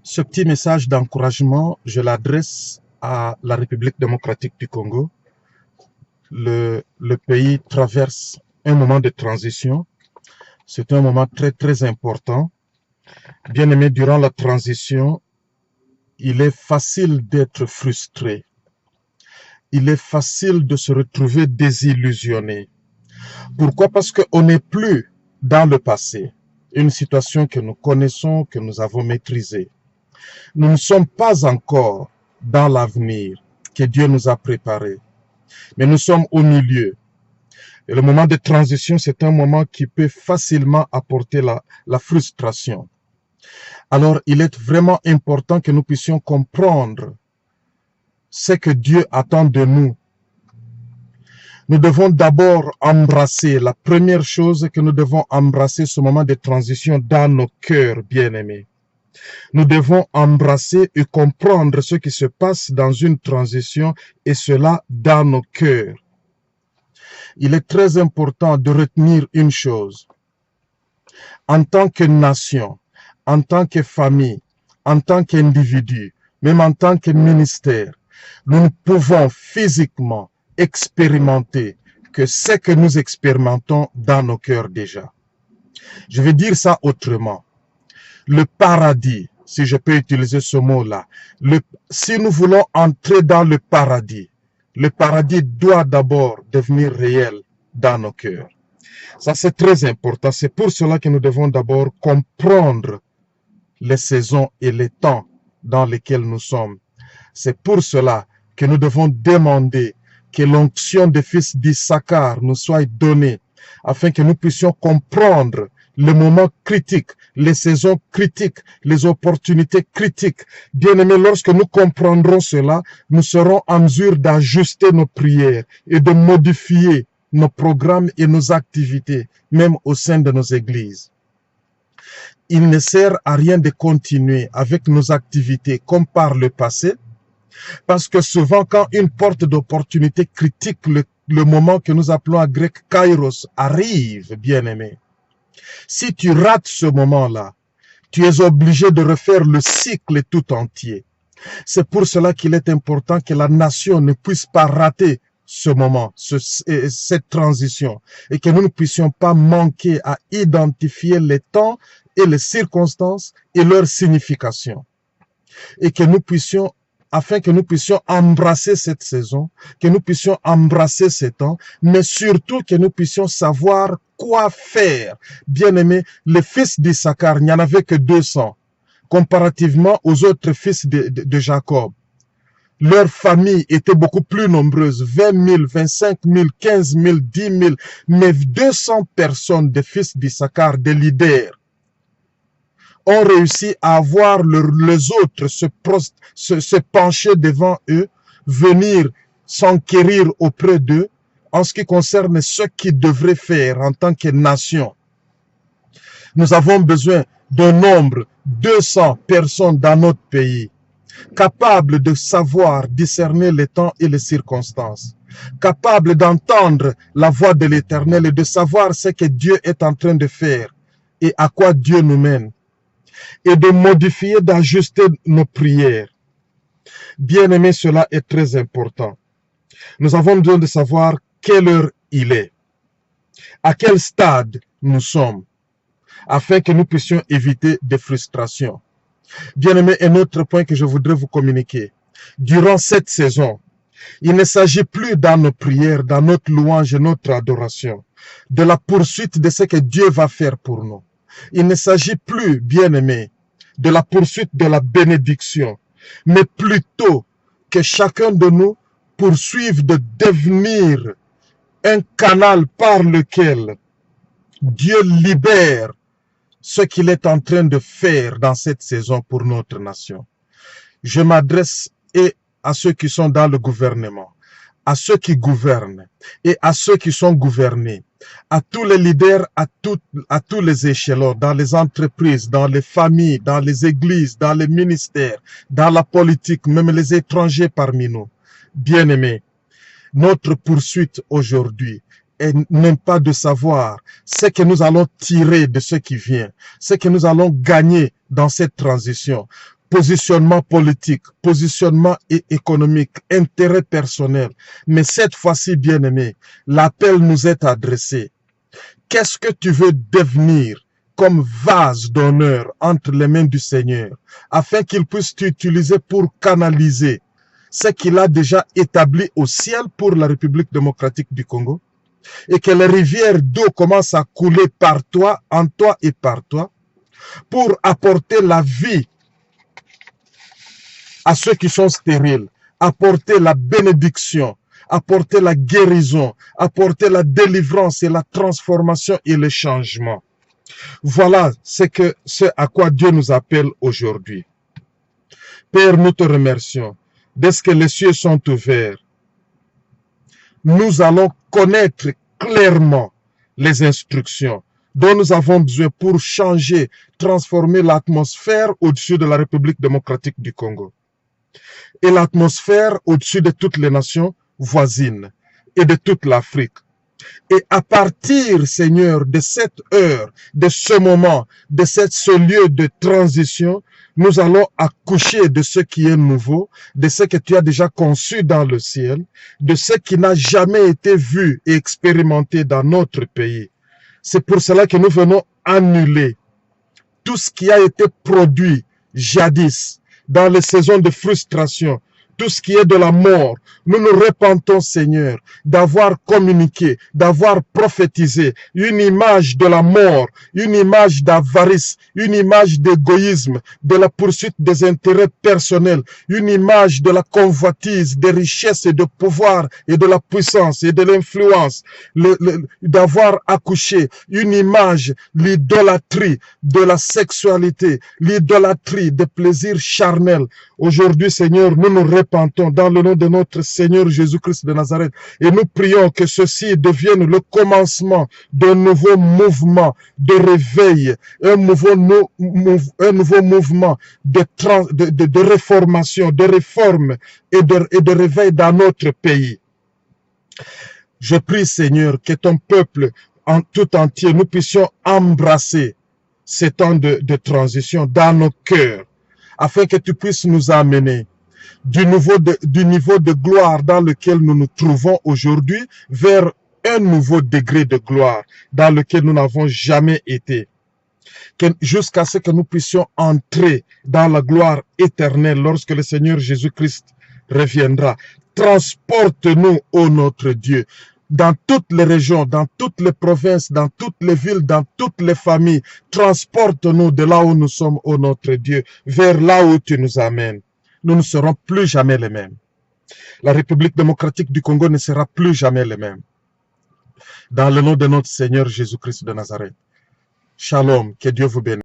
Ce petit message d'encouragement, je l'adresse à la République démocratique du Congo. Le pays traverse un moment de transition. C'est un moment très important. Bien aimé, durant la transition, il est facile d'être frustré. Il est facile de se retrouver désillusionné. Pourquoi? Parce qu'on n'est plus dans le passé, une situation que nous connaissons, que nous avons maîtrisée. Nous ne sommes pas encore dans l'avenir que Dieu nous a préparé, mais nous sommes au milieu. Et le moment de transition, c'est un moment qui peut facilement apporter la frustration. Alors, il est vraiment important que nous puissions comprendre ce que Dieu attend de nous. Nous devons d'abord embrasser, la première chose que nous devons embrasser ce moment de transition dans nos cœurs bien-aimés. Nous devons embrasser et comprendre ce qui se passe dans une transition et cela dans nos cœurs. Il est très important de retenir une chose. En tant que nation, en tant que famille, en tant qu'individu, même en tant que ministère, nous ne pouvons physiquement expérimenter que ce que nous expérimentons dans nos cœurs déjà. Je vais dire ça autrement. Le paradis, si je peux utiliser ce mot-là, si nous voulons entrer dans le paradis doit d'abord devenir réel dans nos cœurs. Ça, c'est très important. C'est pour cela que nous devons d'abord comprendre les saisons et les temps dans lesquels nous sommes. C'est pour cela que nous devons demander que l'onction des fils d'Issachar nous soit donnée afin que nous puissions comprendre le moment critique, les saisons critiques, les opportunités critiques. Bien-aimés, lorsque nous comprendrons cela, nous serons en mesure d'ajuster nos prières et de modifier nos programmes et nos activités, même au sein de nos églises. Il ne sert à rien de continuer avec nos activités comme par le passé, parce que souvent quand une porte d'opportunité critique, le moment que nous appelons en grec kairos, arrive, bien-aimé, si tu rates ce moment-là, tu es obligé de refaire le cycle tout entier. C'est pour cela qu'il est important que la nation ne puisse pas rater ce moment, cette transition, et que nous ne puissions pas manquer à identifier les temps et les circonstances et leur signification. Et que nous puissions, afin que nous puissions embrasser cette saison, que nous puissions embrasser ces temps, mais surtout que nous puissions savoir quoi faire. Bien-aimés, les fils d'Issachar, il n'y en avait que 200, comparativement aux autres fils de Jacob. Leur famille était beaucoup plus nombreuse, 20 000, 25 000, 15 000, 10 000, mais 200 personnes des fils d'Issachar, des leaders, ont réussi à voir les autres se pencher devant eux, venir s'enquérir auprès d'eux en ce qui concerne ce qu'ils devraient faire en tant que nation. Nous avons besoin d'un nombre, 200 personnes dans notre pays, capables de savoir discerner les temps et les circonstances, capables d'entendre la voix de l'Éternel et de savoir ce que Dieu est en train de faire et à quoi Dieu nous mène, et de modifier, d'ajuster nos prières. Bien-aimé, cela est très important. Nous avons besoin de savoir quelle heure il est, à quel stade nous sommes, afin que nous puissions éviter des frustrations. Bien-aimé, un autre point que je voudrais vous communiquer. Durant cette saison, il ne s'agit plus dans nos prières, dans notre louange et notre adoration, de la poursuite de ce que Dieu va faire pour nous. Il ne s'agit plus, bien-aimé, de la poursuite de la bénédiction, mais plutôt que chacun de nous poursuive de devenir un canal par lequel Dieu libère ce qu'il est en train de faire dans cette saison pour notre nation. Je m'adresse et à ceux qui sont dans le gouvernement, à ceux qui gouvernent et à ceux qui sont gouvernés, à tous les leaders, à tous les échelons, dans les entreprises, dans les familles, dans les églises, dans les ministères, dans la politique, même les étrangers parmi nous. Bien-aimés, notre poursuite aujourd'hui n'est pas de savoir ce que nous allons tirer de ce qui vient, ce que nous allons gagner dans cette transition. positionnement politique, positionnement économique, intérêt personnel. Mais cette fois-ci, bien-aimé, l'appel nous est adressé. Qu'est-ce que tu veux devenir comme vase d'honneur entre les mains du Seigneur, afin qu'il puisse t'utiliser pour canaliser ce qu'il a déjà établi au ciel pour la République démocratique du Congo, et que les rivières d'eau commencent à couler par toi, en toi et par toi, pour apporter la vie à ceux qui sont stériles, apporter la bénédiction, apporter la guérison, apporter la délivrance et la transformation et le changement. Voilà ce à quoi Dieu nous appelle aujourd'hui. Père, nous te remercions. Dès que les cieux sont ouverts, nous allons connaître clairement les instructions dont nous avons besoin pour changer, transformer l'atmosphère au-dessus de la République démocratique du Congo et l'atmosphère au-dessus de toutes les nations voisines et de toute l'Afrique. Et à partir, Seigneur, de cette heure, de ce moment, de ce lieu de transition, nous allons accoucher de ce qui est nouveau, de ce que tu as déjà conçu dans le ciel, de ce qui n'a jamais été vu et expérimenté dans notre pays. C'est pour cela que nous venons annuler tout ce qui a été produit jadis dans les saisons de frustration, tout ce qui est de la mort. Nous nous repentons, Seigneur, d'avoir communiqué, d'avoir prophétisé une image de la mort, une image d'avarice, une image d'égoïsme, de la poursuite des intérêts personnels, une image de la convoitise, des richesses et de pouvoir et de la puissance et de l'influence, d'avoir accouché une image, l'idolâtrie de la sexualité, l'idolâtrie des plaisirs charnels. Aujourd'hui, Seigneur, nous nous repentons dans le nom de notre Seigneur Jésus-Christ de Nazareth et nous prions que ceci devienne le commencement d'un nouveau mouvement de réveil, un nouveau mouvement de réformation, de réforme et de réveil dans notre pays. Je prie, Seigneur, que ton peuple en tout entier, nous puissions embrasser ces temps de transition dans nos cœurs, afin que tu puisses nous amener du niveau de gloire dans lequel nous nous trouvons aujourd'hui vers un nouveau degré de gloire dans lequel nous n'avons jamais été, jusqu'à ce que nous puissions entrer dans la gloire éternelle lorsque le Seigneur Jésus-Christ reviendra. Transporte-nous, ô notre Dieu, dans toutes les régions, dans toutes les provinces, dans toutes les villes, dans toutes les familles. Transporte-nous de là où nous sommes, ô notre Dieu, vers là où tu nous amènes. Nous ne serons plus jamais les mêmes. La République démocratique du Congo ne sera plus jamais les mêmes. Dans le nom de notre Seigneur Jésus-Christ de Nazareth. Shalom, que Dieu vous bénisse.